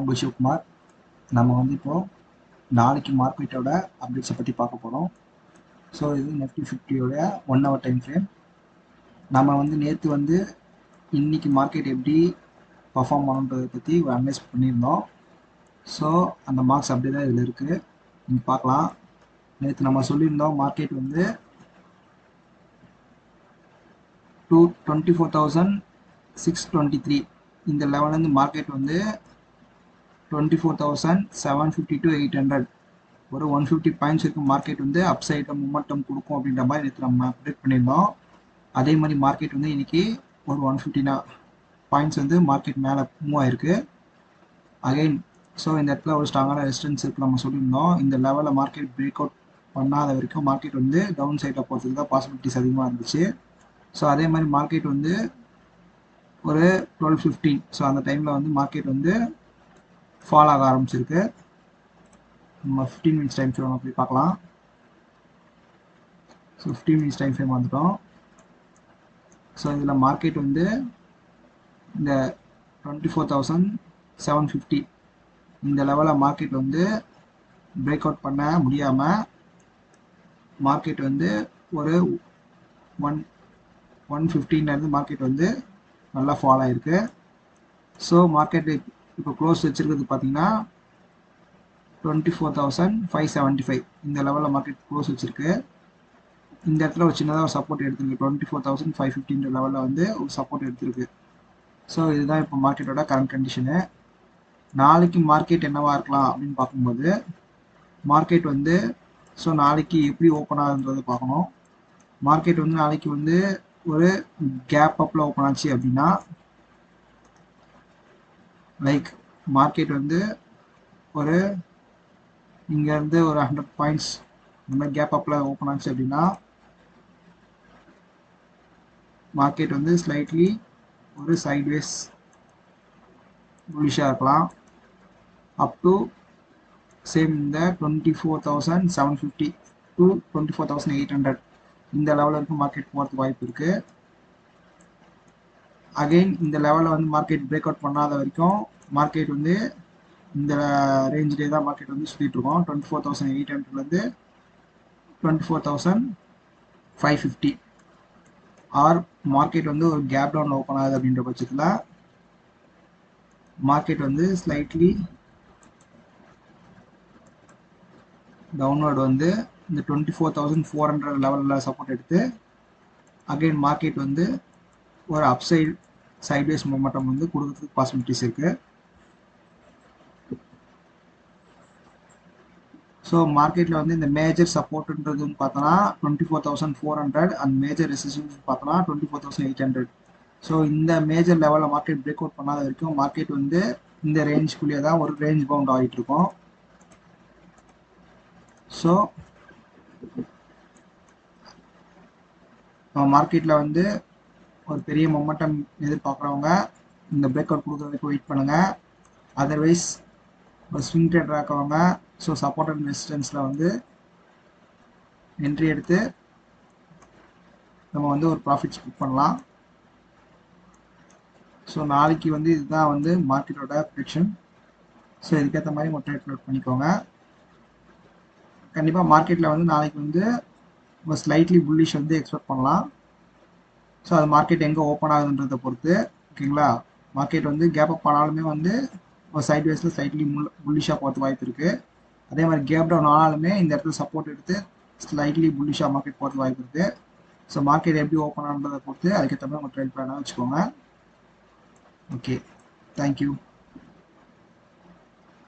உங்கள் சிவகுமார். நம்ம வந்து இப்போது நாளைக்கு மார்க்கெட்டோட அப்டேட்ஸை பற்றி பார்க்க போகிறோம். ஸோ இது நிஃப்டி 50யோட 1 hour டைம் ஃப்ரேம். நம்ம வந்து நேற்று வந்து இன்றைக்கி மார்க்கெட் எப்படி பர்ஃபார்ம் பண்ணுன்றதை பற்றி ஒரு அனலைஸ் பண்ணியிருந்தோம். ஸோ அந்த மார்க்ஸ் அப்படி தான் இதில் இருக்குது, நீங்கள் பார்க்கலாம். நேற்று நம்ம சொல்லியிருந்தோம் மார்க்கெட் வந்து 24,623 இந்த லெவலேருந்து மார்க்கெட் வந்து 24,750 to 800 ஒரு 150 பாயிண்ட்ஸ் இருக்கும் மார்க்கெட் வந்து அப்சைட் மொமெண்டம் கொடுக்கும் அப்படின்ற மாதிரி நேற்று நம்ம ப்ரெடிக்ட் பண்ணியிருந்தோம். அதே மாதிரி மார்க்கெட் வந்து இன்னைக்கு ஒரு 150 பாயிண்ட்ஸ் வந்து மார்க்கெட் மேலே மூவ் ஆயிருக்கு அகைன். ஸோ இந்த இடத்துல ஒரு ஸ்ட்ராங்கான ரெசிஸ்டன்ஸ் இருக்கு நம்ம சொல்லியிருந்தோம். இந்த லெவலில் மார்க்கெட் பிரேக் அவுட் பண்ணாத வரைக்கும் மார்க்கெட் வந்து டவுன் சைடில் போகிறதுக்கு தான் பாசிபிலிட்டிஸ் அதிகமாக இருந்துச்சு. ஸோ அதே மாதிரி மார்க்கெட் வந்து ஒரு 12:15 ஸோ அந்த டைமில் வந்து மார்க்கெட் வந்து ஃபால் ஆக ஆரம்பிச்சிருக்கு. நம்ம 15 மினிட்ஸ் டைம் ஃப்ரேம் போய் பார்க்கலாம். ஸோ 15 மினிட்ஸ் டைம் ஃப்ரேம் வந்துட்டோம். ஸோ இதில் மார்க்கெட் வந்து இந்த 24,750 இந்த லெவலில் மார்க்கெட் வந்து பிரேக் அவுட் பண்ண முடியாமல் மார்க்கெட் வந்து ஒரு 115 மார்க்கெட் வந்து நல்லா ஃபால் ஆகிருக்கு. ஸோ மார்க்கெட் இப்போ க்ளோஸ் வச்சுருக்கிறது பார்த்தீங்கன்னா 24,575 இந்த லெவலில் மார்க்கெட் க்ளோஸ் வச்சுருக்கு. இந்த இடத்துல ஒரு சின்னதாக ஒரு சப்போர்ட் எடுத்திருக்கு 24,550 லெவலில் வந்து ஒரு சப்போர்ட் எடுத்திருக்கு. ஸோ இதுதான் இப்போ மார்க்கெட்டோட கரண்ட் கண்டிஷனு. நாளைக்கு மார்க்கெட் என்னவா இருக்கலாம் அப்படின்னு பார்க்கும்போது மார்க்கெட் வந்து ஸோ நாளைக்கு எப்படி ஓப்பன் ஆகுதுன்றதை பார்க்கணும். மார்க்கெட் வந்து நாளைக்கு வந்து ஒரு கேப் அப்பில் ஓப்பன் ஆச்சு அப்படின்னா லைக் மார்க்கெட் வந்து ஒரு இங்கேருந்து ஒரு 100 பாயிண்ட்ஸ் இந்த மாதிரி கேப் அப்பில் ஓப்பன் ஆச்சு அப்படின்னா மார்க்கெட் வந்து ஸ்லைட்லி ஒரு சைட்வேஸ் புல்லிஷாக இருக்கலாம் அப் டு சேம் இந்த 24,750 to 24,800 இந்த லெவலில் இருக்கும் மார்க்கெட் போகிறதுக்கு வாய்ப்பு இருக்குது. அகெயின் இந்த லெவலில் வந்து மார்க்கெட் பிரேக் அவுட் பண்ணாத வரைக்கும் மார்க்கெட் வந்து இந்த ரேஞ்சிலே தான் மார்க்கெட் வந்து சுற்றிட்டு இருக்கோம். 24,800லேருந்து 24,550 ஆர் மார்க்கெட் வந்து ஒரு கேப் டவுன் ஓப்பன் ஆகுது அப்படின்ற பட்சத்தில் மார்க்கெட் வந்து ஸ்லைட்லி டவுன்வர்டு வந்து இந்த 24,400 லெவலில் சப்போர்ட் எடுத்து அகெயின் மார்க்கெட் வந்து ஒரு அப்சைட் சைட்வேஸ் மொமெண்டம் வந்து கொடுக்கறதுக்கு பாசிபிலிட்டிஸ் இருக்குது. ஸோ மார்க்கெட்டில் வந்து இந்த மேஜர் சப்போர்ட்ன்றதுன்னு பார்த்தோன்னா 24,400 அண்ட் மேஜர் ரெசிஸ்டன்ஸ் பார்த்தோன்னா 24,800. ஸோ இந்த மேஜர் லெவலில் மார்க்கெட் பிரேக் அவுட் பண்ணாத வரைக்கும் மார்க்கெட் வந்து இந்த ரேஞ்சுக்குள்ளேயே தான் ஒரு ரேஞ்ச் பவுண்ட் ஆகிட்டு இருக்கும். ஸோ மார்க்கெட்டில் வந்து ஒரு பெரிய மொமெண்டம் எதிர்பார்க்குறவங்க இந்த பிரேக் அவுட் கொடுக்குறதுக்கு வெயிட் பண்ணுங்கள். அதர்வைஸ் ஒரு ஸ்விங் ட்ரேடர் ஆக்கவங்க ஸோ சப்போர்ட் அண்ட் ரெசிஸ்டன்ஸில் வந்து என்ட்ரி எடுத்து நம்ம வந்து ஒரு ப்ராஃபிட்ஸ் புக் பண்ணலாம். ஸோ நாளைக்கு வந்து இதுதான் வந்து மார்க்கெட்டோட ப்ரெடிக்ஷன். ஸோ இதுக்கேற்ற மாதிரி ஒரு ட்ரேட் நோட் பண்ணிக்கோங்க. கண்டிப்பாக மார்க்கெட்டில் வந்து நாளைக்கு வந்து ஒரு ஸ்லைட்லி புல்லிஷ் வந்து எக்ஸ்பெக்ட் பண்ணலாம். ஸோ அது மார்க்கெட் எங்கே ஓப்பன் ஆகுதுன்றதை பொறுத்து ஓகேங்களா. மார்க்கெட் வந்து கேப் அப் ஆனாலுமே வந்து ஒரு சைட் வேஸில் ஸ்லைட்லி புல்லிஷாக போகிறது வாய்ப்பு இருக்குது. அதே மாதிரி கேப் டவுன் ஆனாலுமே இந்த இடத்துல சப்போர்ட் எடுத்து ஸ்லைட்லி புல்லிஷாக மார்க்கெட் போகிறது வாய்ப்பு இருக்குது. ஸோ மார்க்கெட் எப்படி ஓப்பன் ஆகுன்றதை பொறுத்து அதுக்கேற்ற மாதிரி உங்கள் ட்ரேட் பிளானாக வச்சுக்கோங்க. Okay, thank you.